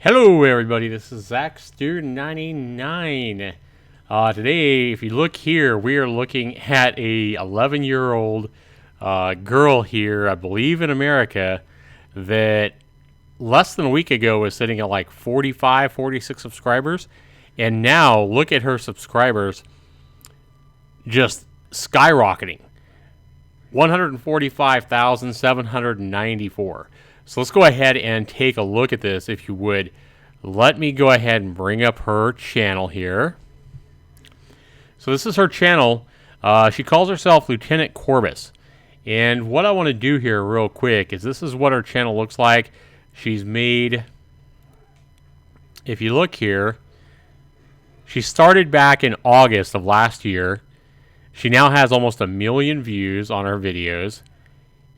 Hello everybody, this is Zackster99. Today, if you look here, we are looking at a 11-year-old girl here, I believe in America, that less than a week ago was sitting at like 45, 46 subscribers. And now, look at her subscribers just skyrocketing. 145,794. So let's go ahead and take a look at this, if you would. Let me go ahead and bring up her channel here. So this is her channel. She calls herself Lieutenant Corbus. And what I want to do here real quick is this is what her channel looks like. She's made, if you look here, she started back in August of last year. She now has almost 1 million views on her videos.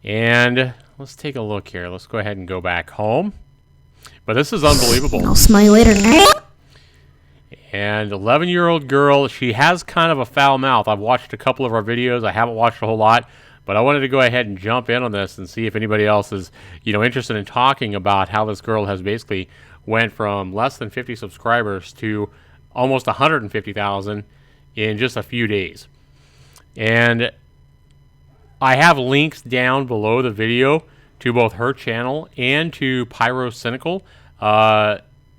And let's take a look here. Let's go ahead and go back home. But this is unbelievable. I'll smell you later. And 11-year-old girl, she has kind of a foul mouth. I've watched a couple of our videos. I haven't watched a whole lot, but I wanted to go ahead and jump in on this and see if anybody else is, interested in talking about how this girl has basically went from less than 50 subscribers to almost 150,000 in just a few days. And I have links down below the video to both her channel and to Pyrocynical.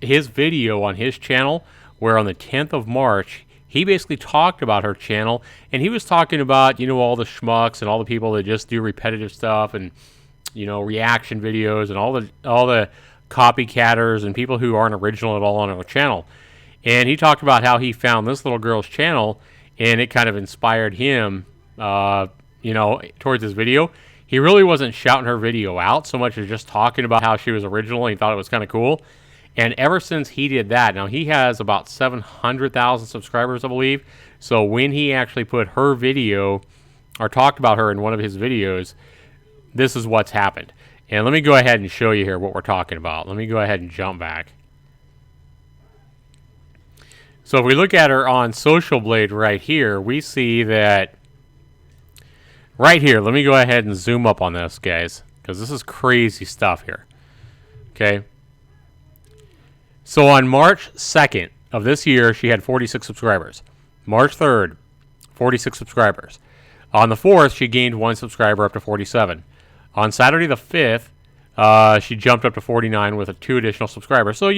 His video on his channel, where on the 10th of March, he basically talked about her channel, and he was talking about, all the schmucks and all the people that just do repetitive stuff and, reaction videos and all the copycatters and people who aren't original at all on her channel. And he talked about how he found this little girl's channel, and it kind of inspired him, towards his video. He really wasn't shouting her video out so much as just talking about how she was original, and he thought it was kind of cool. And ever since he did that, now he has about 700,000 subscribers, I believe. So when he actually put her video, or talked about her in one of his videos, this is what's happened. And let me go ahead and show you here what we're talking about. Let me go ahead and jump back. So if we look at her on Social Blade right here, we see that right here, let me go ahead and zoom up on this, guys, because this is crazy stuff here. Okay. So on March 2nd of this year, she had 46 subscribers. March 3rd, 46 subscribers. On the 4th, she gained 1 subscriber up to 47. On Saturday the 5th, she jumped up to 49 with 2 additional subscribers. So,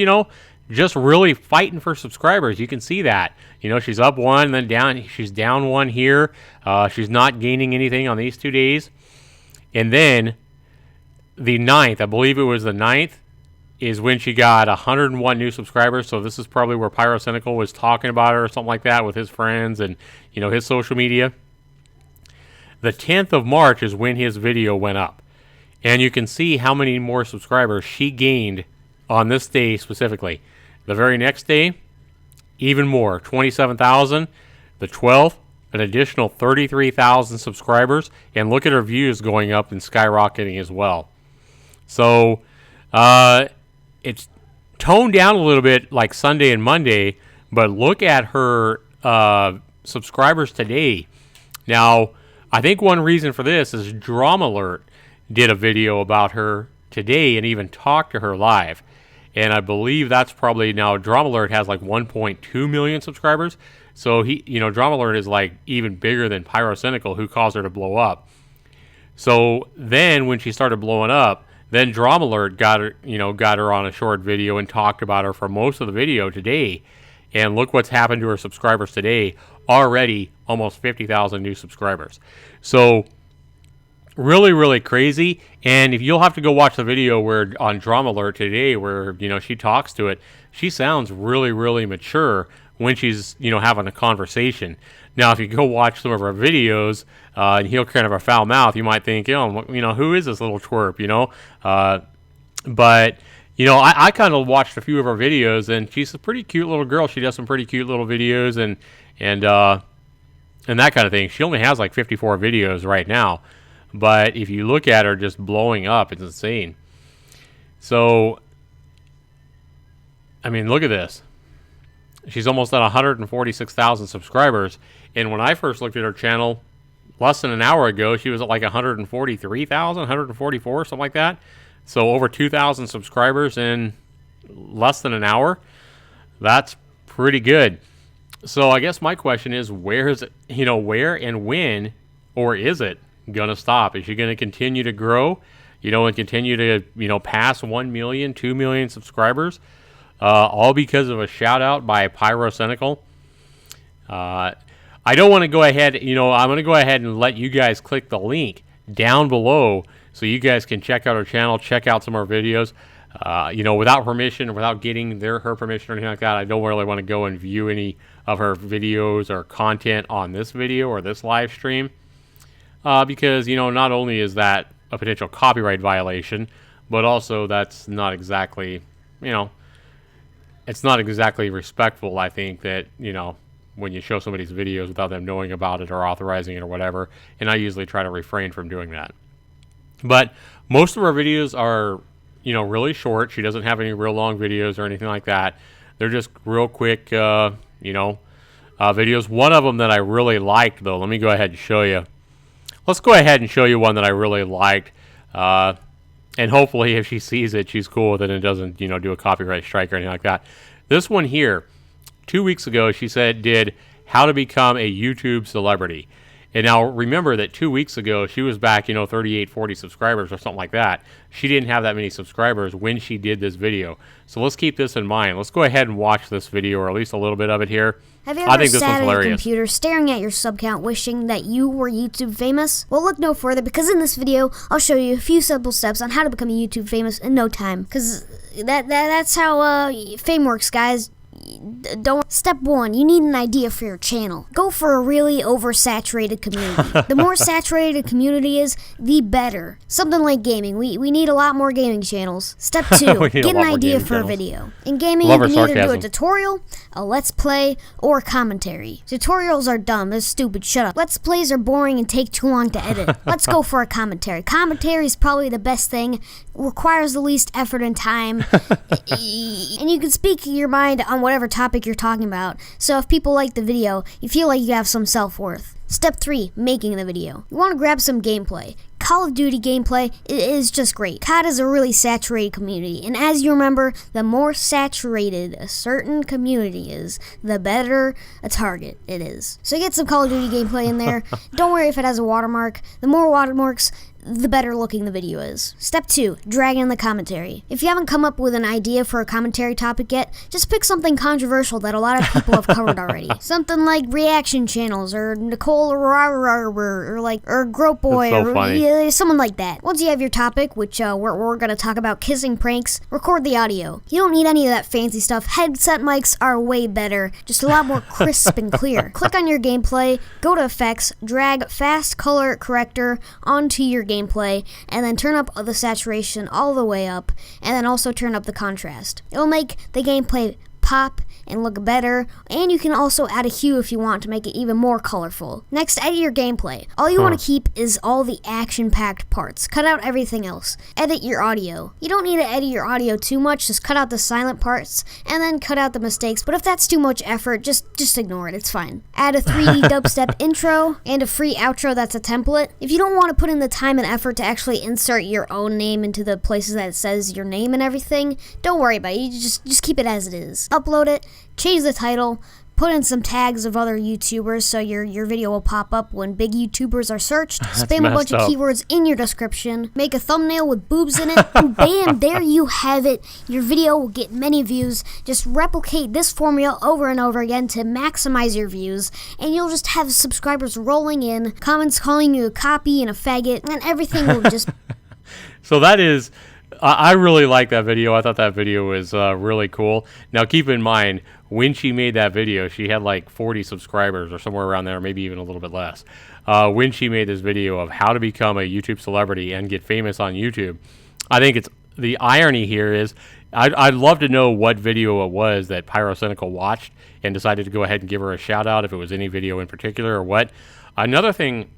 just really fighting for subscribers. You can see that. She's up 1, then down. She's down 1 here. She's not gaining anything on these 2 days. And then the 9th, I believe it was the 9th, is when she got 101 new subscribers. So this is probably where Pyrocynical was talking about her or something like that with his friends and, his social media. The 10th of March is when his video went up. And you can see how many more subscribers she gained on this day specifically. The very next day, even more, 27,000. The 12th, an additional 33,000 subscribers. And look at her views going up and skyrocketing as well. So, it's toned down a little bit like Sunday and Monday, but look at her subscribers today. Now, I think one reason for this is Drama Alert did a video about her today and even talked to her live. And I believe that's probably now Drama Alert has like 1.2 million subscribers. So Drama Alert is like even bigger than Pyrocynical, who caused her to blow up. So then when she started blowing up, then Drama Alert got her on a short video and talked about her for most of the video today. And look what's happened to her subscribers today. Already almost 50,000 new subscribers. So really, really crazy. And if you'll have to go watch the video where on Drama Alert today where, she talks to it, she sounds really, really mature when she's, having a conversation. Now, if you go watch some of her videos and he'll kind of a foul mouth, you might think, who is this little twerp, But, I kind of watched a few of her videos, and she's a pretty cute little girl. She does some pretty cute little videos and that kind of thing. She only has like 54 videos right now. But if you look at her just blowing up, it's insane. So, look at this. She's almost at 146,000 subscribers. And when I first looked at her channel less than an hour ago, she was at like 143,000, 144, something like that. So over 2,000 subscribers in less than an hour. That's pretty good. So I guess my question is, where is it, where and when, or is it going to stop? Is she going to continue to grow, and continue to, pass 1 million, 2 million subscribers, all because of a shout out by Pyrocynical? I don't want to go ahead, I'm going to go ahead and let you guys click the link down below so you guys can check out our channel, check out some of our videos. Without permission, without getting her permission or anything like that, I don't really want to go and view any of her videos or content on this video or this live stream. Because, not only is that a potential copyright violation, but also that's not exactly, it's not exactly respectful, I think, that, when you show somebody's videos without them knowing about it or authorizing it or whatever. And I usually try to refrain from doing that. But most of our videos are, really short. She doesn't have any real long videos or anything like that. They're just real quick, videos. One of them that I really liked, though, let me go ahead and show you. Let's go ahead and show you one that I really liked. And hopefully if she sees it, she's cool with it and doesn't, do a copyright strike or anything like that. This one here, 2 weeks ago, she did how to become a YouTube celebrity. And now remember that 2 weeks ago, she was back, 38, 40 subscribers or something like that. She didn't have that many subscribers when she did this video. So let's keep this in mind. Let's go ahead and watch this video, or at least a little bit of it here. Have you ever sat at your computer staring at your sub count wishing that you were YouTube famous? Well, look no further, because in this video, I'll show you a few simple steps on how to become a YouTube famous in no time. Because that's how fame works, guys. Step 1, you need an idea for your channel. Go for a really oversaturated community. The more saturated a community is, the better. Something like gaming. We need a lot more gaming channels. Step 2, get an idea for a video. In gaming, you can either do a tutorial, a let's play, or commentary. Tutorials are dumb, they're stupid, shut up. Let's plays are boring and take too long to edit. Let's go for a commentary. Commentary is probably the best thing, requires the least effort and time, and you can speak your mind on whatever topic you're talking about. So if people like the video, you feel like you have some self-worth. Step 3, making the video. You want to grab some gameplay. Call of Duty gameplay is just great. COD is a really saturated community, and as you remember, the more saturated a certain community is, the better a target it is. So get some Call of Duty gameplay in there. Don't worry if it has a watermark. The more watermarks, the better looking the video is. Step 2, drag in the commentary. If you haven't come up with an idea for a commentary topic yet, just pick something controversial that a lot of people have covered already. Something like reaction channels, or Nicole, or Grope Boy, or someone like that. Once you have your topic, which we're gonna talk about kissing pranks, record the audio. You don't need any of that fancy stuff. Headset mics are way better, just a lot more crisp and clear. Click on your gameplay, go to effects, drag fast color corrector onto your gameplay, and then turn up the saturation all the way up, and then also turn up the contrast. It'll make the gameplay pop and look better, and you can also add a hue if you want to make it even more colorful. Next, edit your gameplay. All you want to keep is all the action-packed parts. Cut out everything else. Edit your audio. You don't need to edit your audio too much, just cut out the silent parts, and then cut out the mistakes, but if that's too much effort, just ignore it, it's fine. Add a 3D dubstep intro, and a free outro that's a template. If you don't want to put in the time and effort to actually insert your own name into the places that it says your name and everything, don't worry about it, you just keep it as it is. Upload it, change the title, put in some tags of other YouTubers so your video will pop up when big YouTubers are searched. Spam a bunch of keywords in your description. Make a thumbnail with boobs in it. And bam, there you have it. Your video will get many views. Just replicate this formula over and over again to maximize your views. And you'll just have subscribers rolling in, comments calling you a copy and a faggot, and everything will just... So that is... I really like that video. I thought that video was really cool. Now, keep in mind, when she made that video, she had like 40 subscribers or somewhere around there, maybe even a little bit less. When she made this video of how to become a YouTube celebrity and get famous on YouTube, I think it's the irony here is I'd love to know what video it was that Pyrocynical watched and decided to go ahead and give her a shout out, if it was any video in particular or what. Another thing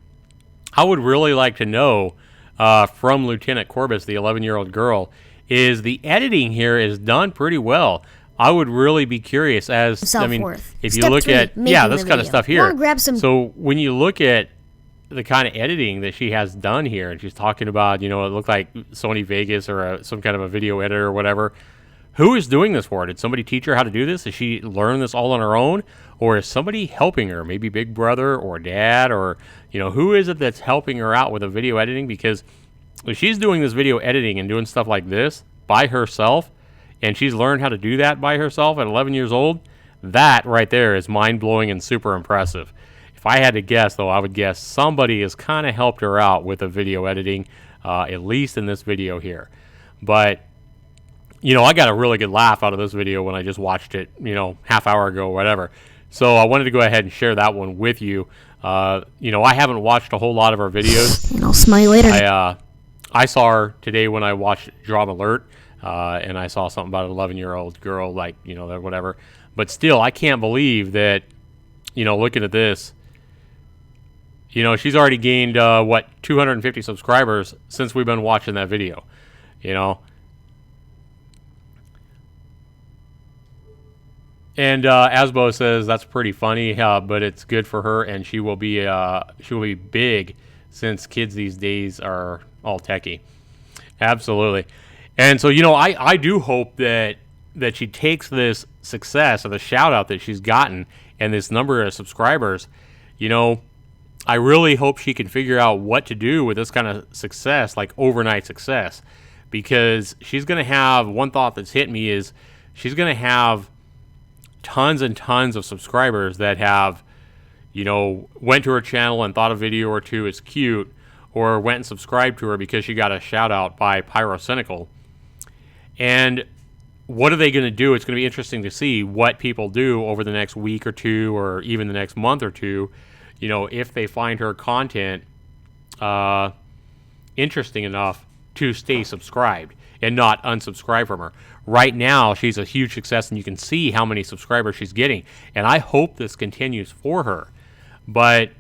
I would really like to know from Lieutenant Corbus, the 11-year-old girl, is the editing here is done pretty well. I would really be curious as, if you look at, this kind of stuff here. So when you look at the kind of editing that she has done here, and she's talking about, it looked like Sony Vegas or some kind of a video editor or whatever. Who is doing this for her? Did somebody teach her how to do this? Did she learn this all on her own? Or is somebody helping her? Maybe Big Brother or Dad, or, you know, who is it that's helping her out with the video editing? Because if she's doing this video editing and doing stuff like this by herself, and she's learned how to do that by herself at 11 years old, that right there is mind-blowing and super impressive. If I had to guess, though, I would guess somebody has kind of helped her out with the video editing, at least in this video here. But, you know, I got a really good laugh out of this video when I just watched it, you know, half hour ago or whatever. So I wanted to go ahead and share that one with you. You know, I haven't watched a whole lot of her videos. And I'll smell you later. I saw her today when I watched Drama Alert, and I saw something about an 11-year-old girl, like, you know, whatever. But still, I can't believe that, you know, looking at this, you know, she's already gained, 250 subscribers since we've been watching that video, you know. And Asbo says that's pretty funny, but it's good for her, and she will be big, since kids these days are all techie. Absolutely. And so, you know, I do hope that she takes this success or the shout out that she's gotten and this number of subscribers. You know, I really hope she can figure out what to do with this kind of success, like overnight success, because she's going to have, one thought that's hit me is she's going to have tons and tons of subscribers that have, you know, went to her channel and thought a video or two is cute, or went and subscribed to her because she got a shout out by Pyrocynical. And what are they going to do? It's going to be interesting to see what people do over the next week or two, or even the next month or two, you know, if they find her content interesting enough to stay subscribed and not unsubscribe from her. Right now, she's a huge success, and you can see how many subscribers she's getting. And I hope this continues for her. But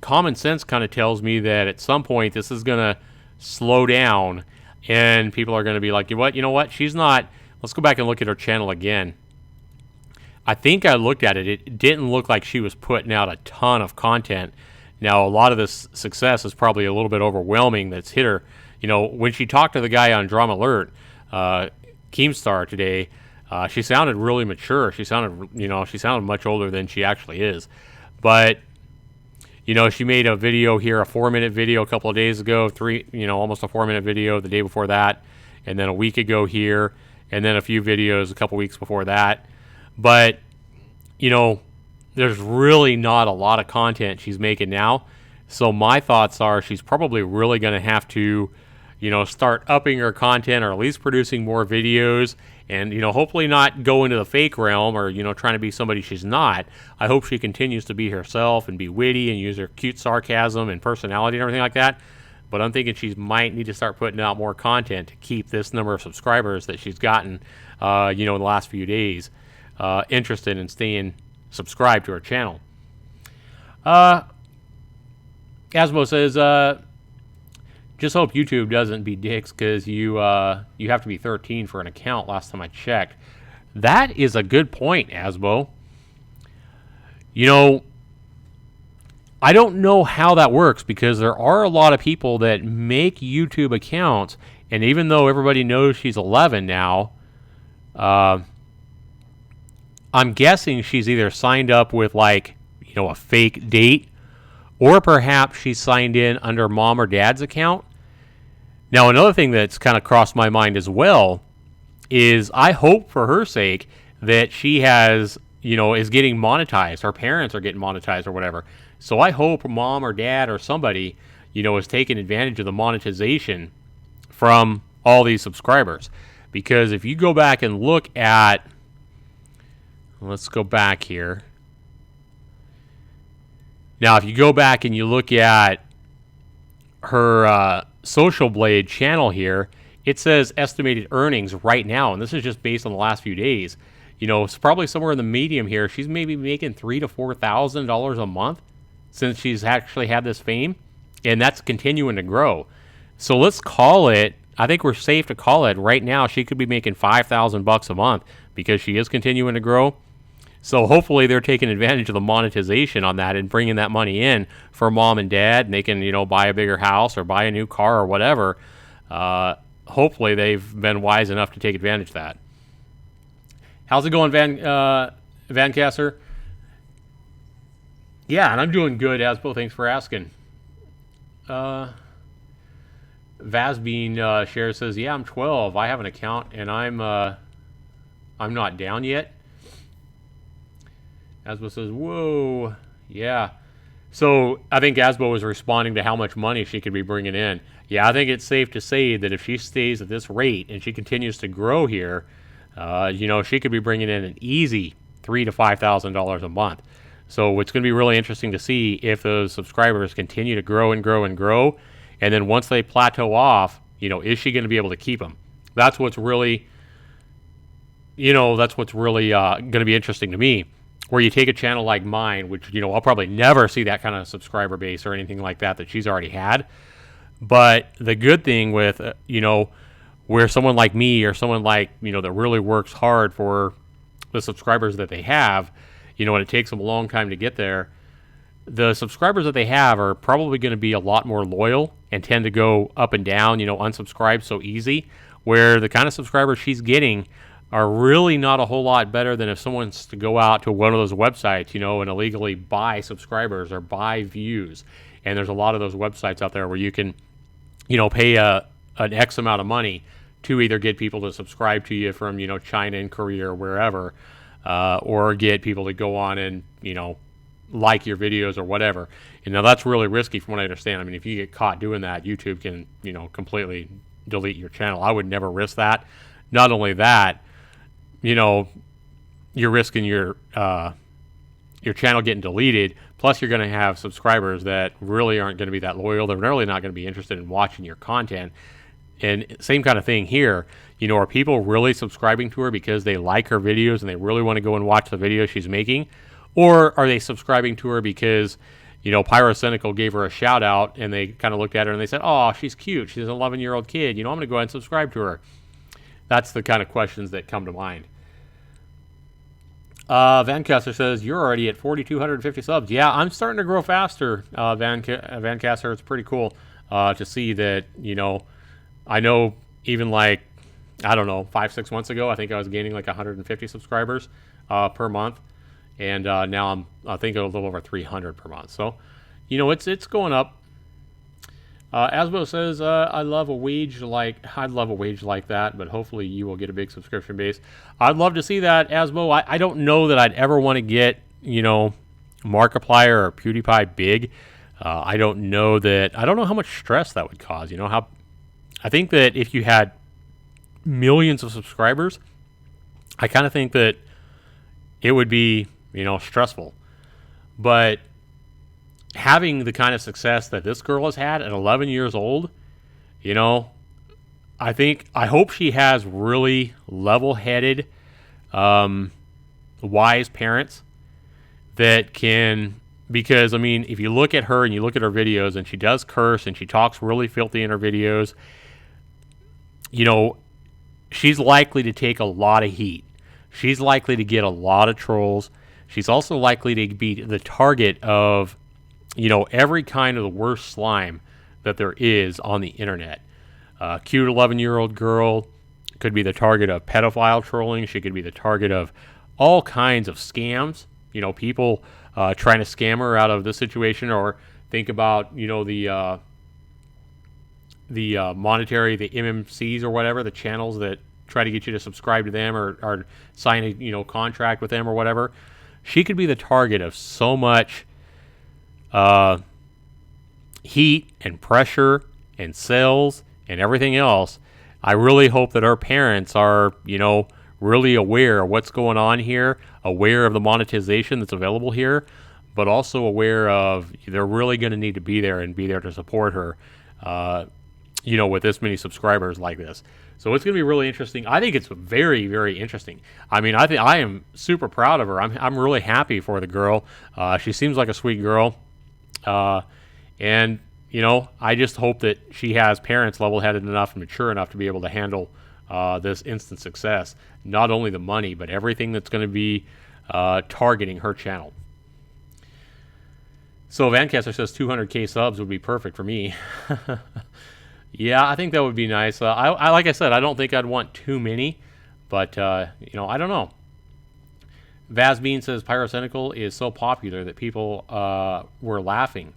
common sense kind of tells me that at some point this is going to slow down, and people are going to be like, you know what? She's not. Let's go back and look at her channel again. I think I looked at it. It didn't look like she was putting out a ton of content. Now, a lot of this success is probably a little bit overwhelming that's hit her. You know, when she talked to the guy on Drama Alert, Keemstar today, she sounded really mature. She sounded much older than she actually is. But, you know, she made a video here, a 4-minute video a couple of days ago, almost a 4-minute video the day before that, and then a week ago here, and then a few videos a couple weeks before that. But, you know, there's really not a lot of content she's making now. So my thoughts are she's probably really going to have to, you know, start upping her content, or at least producing more videos, and, you know, hopefully not go into the fake realm, or, you know, trying to be somebody she's not. I hope she continues to be herself and be witty and use her cute sarcasm and personality and everything like that. But I'm thinking she might need to start putting out more content to keep this number of subscribers that she's gotten, you know, in the last few days, interested in staying subscribed to her channel. Asmo says, just hope YouTube doesn't be dicks, because you have to be 13 for an account last time I checked. That is a good point, Asbo. You know, I don't know how that works, because there are a lot of people that make YouTube accounts, and even though everybody knows she's 11 now, I'm guessing she's either signed up with, like, you know, a fake date, or perhaps she's signed in under mom or dad's account. Now, another thing that's kind of crossed my mind as well is I hope for her sake that she has, you know, is getting monetized. Her parents are getting monetized or whatever. So I hope mom or dad or somebody, you know, is taking advantage of the monetization from all these subscribers. Because if you go back and look at, let's go back here. Now, if you go back and you look at her Social Blade channel here, it says estimated earnings right now, and this is just based on the last few days. You know, it's probably somewhere in the medium here. She's maybe making $3,000 to $4,000 a month since she's actually had this fame, and that's continuing to grow. So let's call it, I think we're safe to call it right now, she could be making $5,000 a month because she is continuing to grow. So hopefully they're taking advantage of the monetization on that and bringing that money in for mom and dad, and they can, you know, buy a bigger house or buy a new car or whatever. Hopefully they've been wise enough to take advantage of that. How's it going, Vancasser? Yeah, and I'm doing good, Asbo. Thanks for asking. Vazbean Share says, yeah, I'm 12. I have an account, and I'm not down yet. Asbo says, whoa, yeah. So I think Asbo was responding to how much money she could be bringing in. Yeah, I think it's safe to say that if she stays at this rate and she continues to grow here, she could be bringing in an easy $3,000 to $5,000 a month. So it's going to be really interesting to see if those subscribers continue to grow and grow and grow, and then once they plateau off, is she going to be able to keep them? That's what's really, going to be interesting to me. Where you take a channel like mine, which I'll probably never see that kind of subscriber base or anything like that she's already had. But the good thing with where someone like me or someone like that really works hard for the subscribers that they have, and it takes them a long time to get there, the subscribers that they have are probably going to be a lot more loyal and tend to go up and down, unsubscribe so easy, where the kind of subscribers she's getting are really not a whole lot better than if someone's to go out to one of those websites, and illegally buy subscribers or buy views. And there's a lot of those websites out there where you can, pay an X amount of money to either get people to subscribe to you from, China and Korea or wherever, or get people to go on and, like your videos or whatever. And now that's really risky from what I understand. I mean, if you get caught doing that, YouTube can, completely delete your channel. I would never risk that. Not only that, you're risking your channel getting deleted. Plus, you're going to have subscribers that really aren't going to be that loyal. They're really not going to be interested in watching your content. And same kind of thing here. Are people really subscribing to her because they like her videos and they really want to go and watch the videos she's making? Or are they subscribing to her because, Pyrocynical gave her a shout out and they kind of looked at her and they said, oh, she's cute. She's an 11-year-old kid. I'm going to go ahead and subscribe to her. That's the kind of questions that come to mind. Vancaster says, you're already at 4,250 subs. Yeah, I'm starting to grow faster, Vancaster. It's pretty cool to see that, I know even 5-6 months ago, I think I was gaining 150 subscribers per month. And now I think a little over 300 per month. So, it's going up. Asbo says, I'd love a wage like that, but hopefully you will get a big subscription base. I'd love to see that, Asbo. I don't know that I'd ever want to get, Markiplier or PewDiePie big. I don't know how much stress that would cause. I think that if you had millions of subscribers, I kind of think that it would be, stressful. But having the kind of success that this girl has had at 11 years old, I hope she has really level-headed, wise parents that can, because, if you look at her and you look at her videos and she does curse and she talks really filthy in her videos, she's likely to take a lot of heat. She's likely to get a lot of trolls. She's also likely to be the target of, every kind of the worst slime that there is on the internet. Cute 11-year-old girl could be the target of pedophile trolling. She could be the target of all kinds of scams. People trying to scam her out of this situation, or think about, the monetary, the MMCs or whatever, the channels that try to get you to subscribe to them or sign a contract with them or whatever. She could be the target of so much heat and pressure and sales and everything else. I really hope that our parents are, really aware of what's going on here, aware of the monetization that's available here, but also aware of they're really going to need to be there and be there to support her, with this many subscribers like this. So it's going to be really interesting. I think it's very, very interesting. I think I am super proud of her. I'm really happy for the girl. She seems like a sweet girl. And, I just hope that she has parents level-headed enough and mature enough to be able to handle this instant success. Not only the money, but everything that's going to be targeting her channel. So Vancaster says 200K subs would be perfect for me. Yeah, I think that would be nice. I like I said, I don't think I'd want too many, but I don't know. Vazbean says Pyrocynical is so popular that people were laughing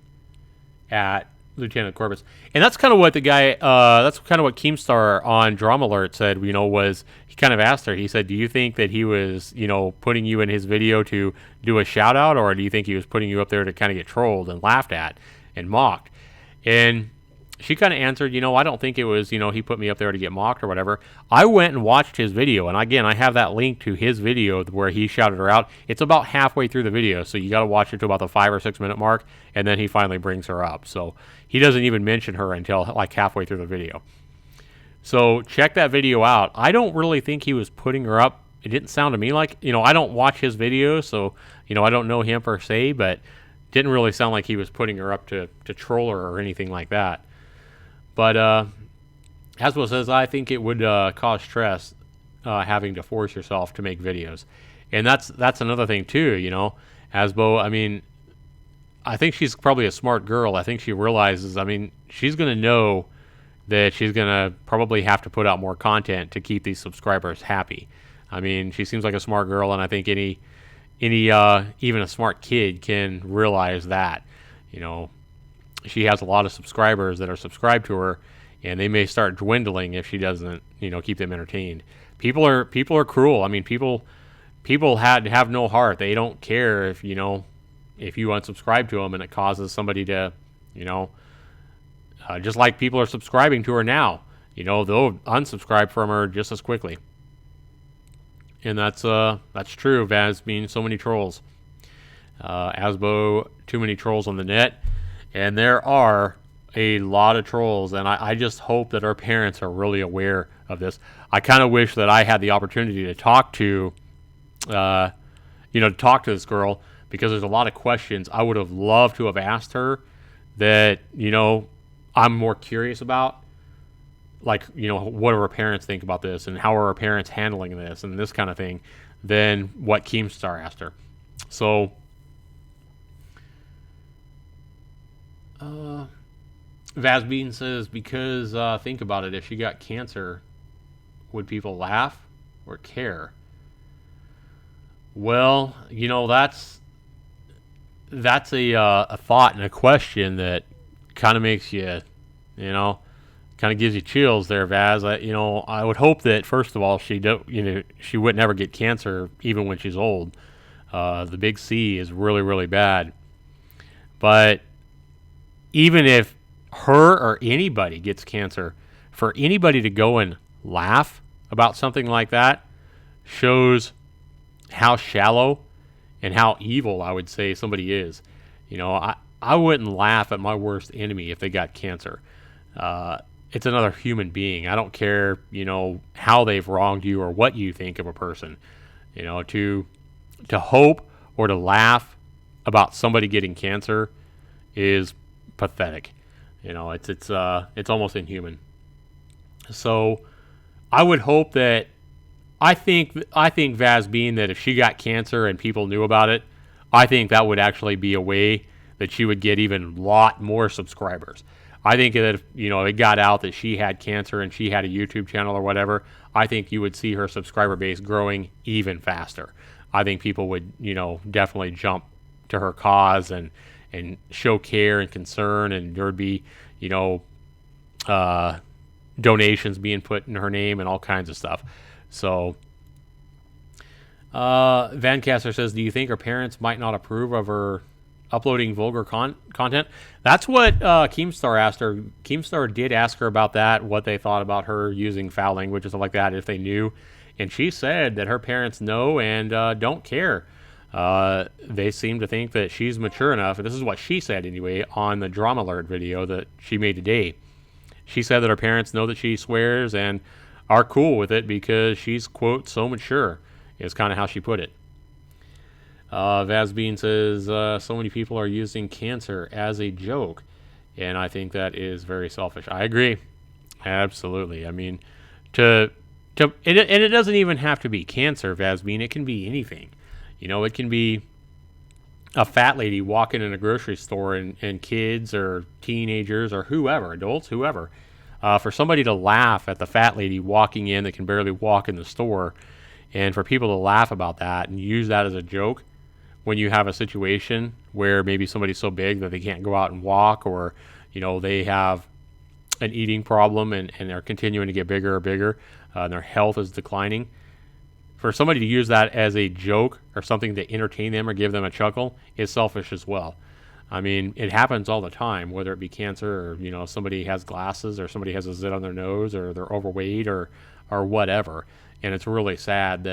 at Lieutenant Corvus. And that's kind of what the guy, that's kind of what Keemstar on Drama Alert said, was he kind of asked her, he said, do you think that he was, putting you in his video to do a shout out, or do you think he was putting you up there to kind of get trolled and laughed at and mocked? And she kind of answered, I don't think it was, he put me up there to get mocked or whatever. I went and watched his video, and again, I have that link to his video where he shouted her out. It's about halfway through the video, so you got to watch it to about the 5 or 6 minute mark, and then he finally brings her up. So he doesn't even mention her until like halfway through the video. So check that video out. I don't really think he was putting her up. It didn't sound to me like, I don't watch his videos, so, I don't know him per se, but didn't really sound like he was putting her up to troll her or anything like that. But Hasbro says, I think it would cause stress having to force yourself to make videos. And that's another thing too, Hasbro, I think she's probably a smart girl. I think she realizes, she's going to know that she's going to probably have to put out more content to keep these subscribers happy. She seems like a smart girl, and I think any even a smart kid can realize that, she has a lot of subscribers that are subscribed to her, and they may start dwindling if she doesn't, keep them entertained. People are cruel. People have no heart. They don't care if you unsubscribe to them and it causes somebody to, just like people are subscribing to her now, they'll unsubscribe from her just as quickly. And that's true. Vaz means so many trolls. Asbo, too many trolls on the net. And there are a lot of trolls, and I just hope that our parents are really aware of this. I kind of wish that I had the opportunity to talk to, this girl, because there's a lot of questions I would have loved to have asked her that, I'm more curious about. Like, what do her parents think about this, and how are her parents handling this, and this kind of thing, than what Keemstar asked her. So, Vazbean says, because think about it, if she got cancer, would people laugh or care? Well, that's a thought and a question that kind of makes you, kind of gives you chills there, Vaz. I would hope that, first of all, she would never get cancer even when she's old. The big C is really, really bad. But even if her or anybody gets cancer, for anybody to go and laugh about something like that shows how shallow and how evil, I would say, somebody is. I wouldn't laugh at my worst enemy if they got cancer. It's another human being. I don't care, how they've wronged you or what you think of a person. To hope or to laugh about somebody getting cancer is pathetic. It's almost inhuman. So I would hope that I think Vazbean, that if she got cancer and people knew about it, I think that would actually be a way that she would get even a lot more subscribers. I think that if, it got out that she had cancer and she had a YouTube channel or whatever, I think you would see her subscriber base growing even faster. I think people would, definitely jump to her cause and show care and concern, and there would be, donations being put in her name and all kinds of stuff. So, Vancaster says, do you think her parents might not approve of her uploading vulgar content? That's what Keemstar asked her. Keemstar did ask her about that, what they thought about her using foul language and stuff like that, if they knew. And she said that her parents know and don't care. They seem to think that she's mature enough, and this is what she said anyway on the Drama Alert video that she made today. She said that her parents know that she swears and are cool with it because she's, quote, so mature, is kind of how she put it. Vazbean says, so many people are using cancer as a joke, and I think that is very selfish. I agree. Absolutely. And it doesn't even have to be cancer, Vazbean. It can be anything. It can be a fat lady walking in a grocery store and kids or teenagers or whoever, adults, whoever, for somebody to laugh at the fat lady walking in that can barely walk in the store And for people to laugh about that and use that as a joke when you have a situation where maybe somebody's so big that they can't go out and walk, or, they have an eating problem and they're continuing to get bigger or bigger, and their health is declining. For somebody to use that as a joke or something to entertain them or give them a chuckle is selfish as well. I mean, it happens all the time, whether it be cancer or, somebody has glasses or somebody has a zit on their nose or they're overweight or whatever. And it's really sad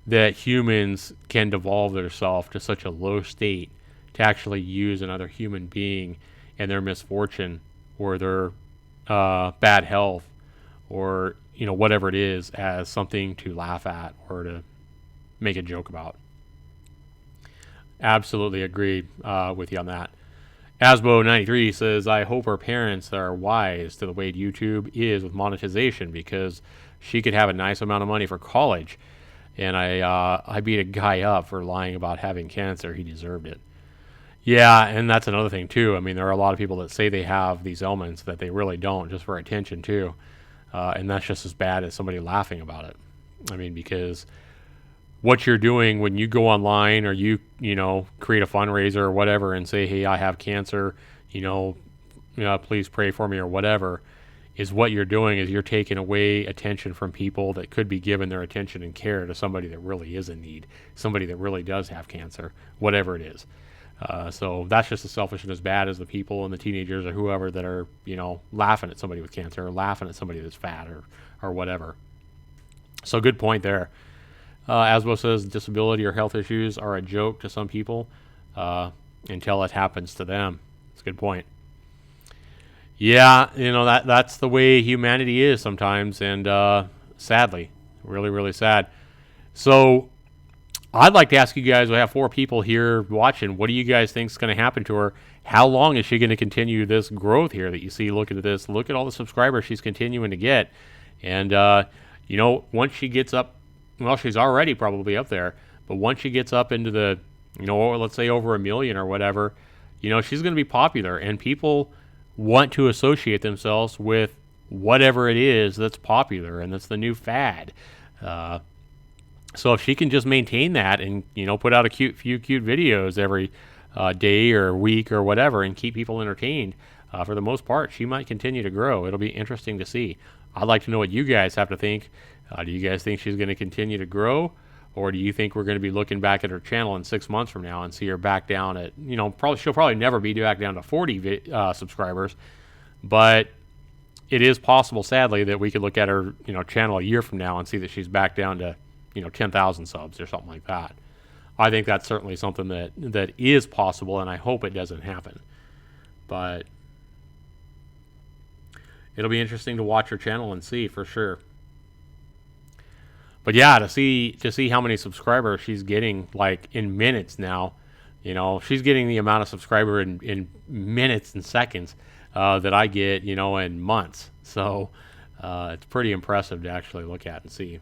that humans can devolve themselves to such a low state to actually use another human being and their misfortune or their bad health or whatever it is as something to laugh at or to make a joke about. Absolutely agree with you on that. Asbo93 says, I hope her parents are wise to the way YouTube is with monetization, because she could have a nice amount of money for college. And I beat a guy up for lying about having cancer. He deserved it. Yeah, and that's another thing, too. I mean, there are a lot of people that say they have these ailments that they really don't, just for attention, too. And that's just as bad as somebody laughing about it. I mean, because what you're doing when you go online or you create a fundraiser or whatever and say, hey, I have cancer, please pray for me or whatever, is what you're doing is you're taking away attention from people that could be given their attention and care to somebody that really is in need, somebody that really does have cancer, whatever it is. So that's just as selfish and as bad as the people and the teenagers or whoever that are, laughing at somebody with cancer or laughing at somebody that's fat or whatever. So good point there. Asbo says disability or health issues are a joke to some people until it happens to them. That's a good point. Yeah, that's the way humanity is sometimes, and sadly, really, really sad. So I'd like to ask you guys, we have 4 people here watching, what do you guys think is going to happen to her? How long is she going to continue this growth here that you see? Looking at this, look at all the subscribers she's continuing to get. And, once she gets up, well, she's already probably up there, but once she gets up into the, let's say over 1 million or whatever, she's going to be popular, and people want to associate themselves with whatever it is that's popular and that's the new fad. So if she can just maintain that and, put out a few cute videos every day or week or whatever and keep people entertained, for the most part, she might continue to grow. It'll be interesting to see. I'd like to know what you guys have to think. Do you guys think she's going to continue to grow? Or do you think we're going to be looking back at her channel in 6 months from now and see her back down at, she'll probably never be back down to 40 subscribers. But it is possible, sadly, that we could look at her, channel a year from now and see that she's back down to, 10,000 subs or something like that. I think that's certainly something that is possible, and I hope it doesn't happen. But it'll be interesting to watch her channel and see for sure. But yeah, to see how many subscribers she's getting, like in minutes now, she's getting the amount of subscriber in minutes and seconds that I get, in months. So it's pretty impressive to actually look at and see.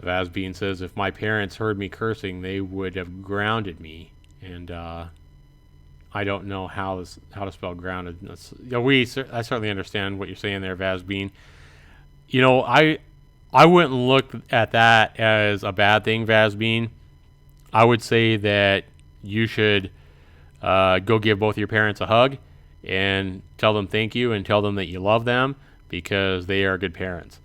Vazbean says, if my parents heard me cursing, they would have grounded me. And I don't know how to spell grounded. I certainly understand what you're saying there, Vazbean. I wouldn't look at that as a bad thing, Vazbean. I would say that you should go give both your parents a hug and tell them thank you and tell them that you love them because they are good parents.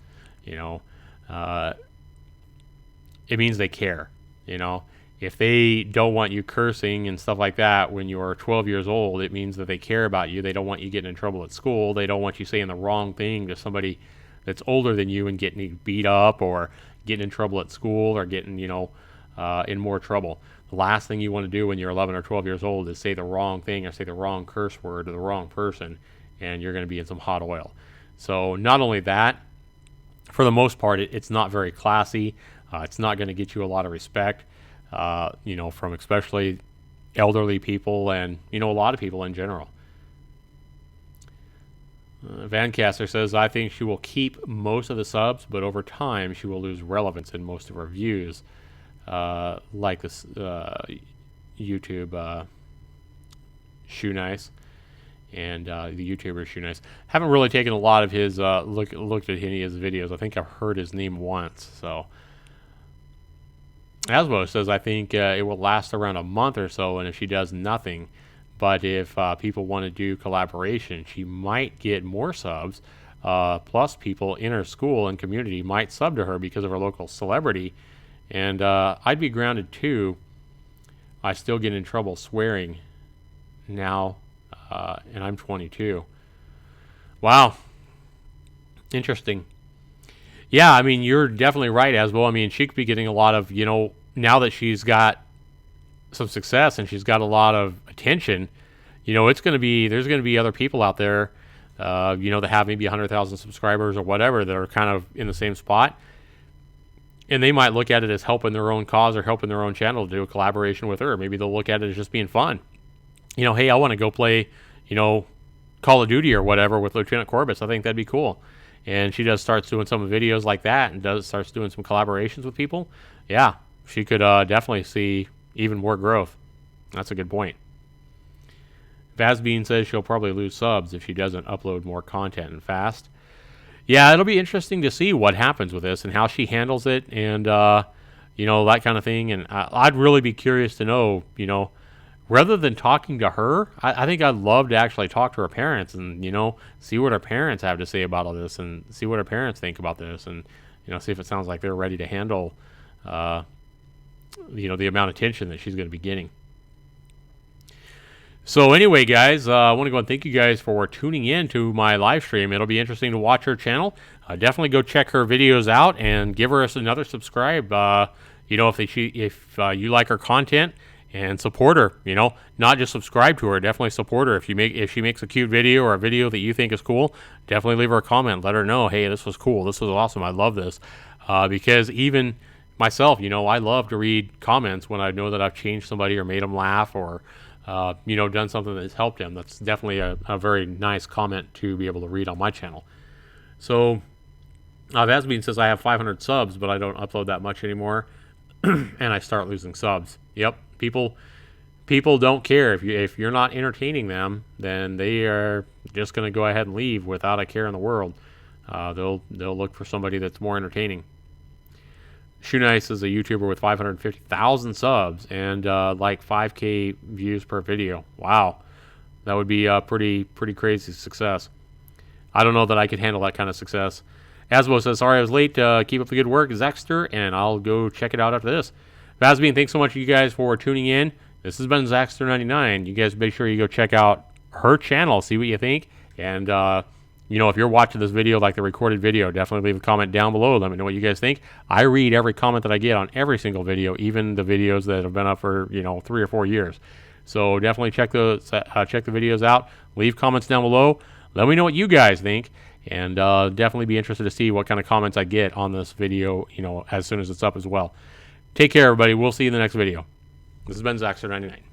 It means they care. If they don't want you cursing and stuff like that when you're 12 years old, it means that they care about you. They don't want you getting in trouble at school. They don't want you saying the wrong thing to somebody that's older than you and getting beat up or getting in trouble at school or getting, in more trouble. The last thing you want to do when you're 11 or 12 years old is say the wrong thing or say the wrong curse word to the wrong person, and you're going to be in some hot oil. So not only that, for the most part, it's not very classy. It's not going to get you a lot of respect, from especially elderly people and, a lot of people in general. Vancaster says, I think she will keep most of the subs, but over time she will lose relevance in most of her views, like this YouTube Shoe Nice. and the YouTuber Shoe Nice. Haven't really taken a lot of his looked at any of his videos. I think I've heard his name once. So Asbo says, I think it will last around a month or so, and if she does nothing, but if people want to do collaboration, she might get more subs. Plus, people in her school and community might sub to her because of her local celebrity. And I'd be grounded too. I still get in trouble swearing now, and I'm 22. Wow. Interesting. Yeah, I mean, you're definitely right, Asbo. I mean, she could be getting a lot of, now that she's got some success and she's got a lot of attention, there's going to be other people out there, that have maybe 100,000 subscribers or whatever that are kind of in the same spot. And they might look at it as helping their own cause or helping their own channel to do a collaboration with her. Maybe they'll look at it as just being fun. Hey, I want to go play, Call of Duty or whatever with Lieutenant Corbus. I think that'd be cool. And she starts doing some videos like that and starts doing some collaborations with people. Yeah, she could definitely see even more growth. That's a good point. Vazbean says she'll probably lose subs if she doesn't upload more content and fast. Yeah, it'll be interesting to see what happens with this and how she handles it and, that kind of thing. And I'd really be curious to know, rather than talking to her, I think I'd love to actually talk to her parents and, see what her parents have to say about all this and see what her parents think about this and, see if it sounds like they're ready to handle, the amount of attention that she's going to be getting. So anyway, guys, I want to go and thank you guys for tuning in to my live stream. It'll be interesting to watch her channel. Definitely go check her videos out and give her another subscribe. If you like her content, and support her. Not just subscribe to her. Definitely support her. If she makes a cute video or a video that you think is cool, definitely leave her a comment. Let her know, hey, this was cool. This was awesome. I love this. Because even myself, I love to read comments when I know that I've changed somebody or made them laugh or done something that's helped them. That's definitely a very nice comment to be able to read on my channel. So, Vasbean says I have 500 subs, but I don't upload that much anymore, and I start losing subs. Yep, people don't care if you're not entertaining them, then they are just going to go ahead and leave without a care in the world. They'll look for somebody that's more entertaining. Shoe Nice is a YouTuber with 550,000 subs and like 5K views per video. Wow, that would be a pretty crazy success. I don't know that I could handle that kind of success. Asbo says, sorry I was late. Keep up the good work, Zaxter, and I'll go check it out after this. Vasbean, thanks so much you guys for tuning in. This has been Zaxter99. You guys make sure you go check out her channel, see what you think, and if you're watching this video like the recorded video, definitely leave a comment down below. Let me know what you guys think. I read every comment that I get on every single video, even the videos that have been up for 3 or 4 years. So definitely check the videos out. Leave comments down below. Let me know what you guys think, and definitely be interested to see what kind of comments I get on this video, as soon as it's up as well. Take care, everybody. We'll see you in the next video. This has been Zaxter99.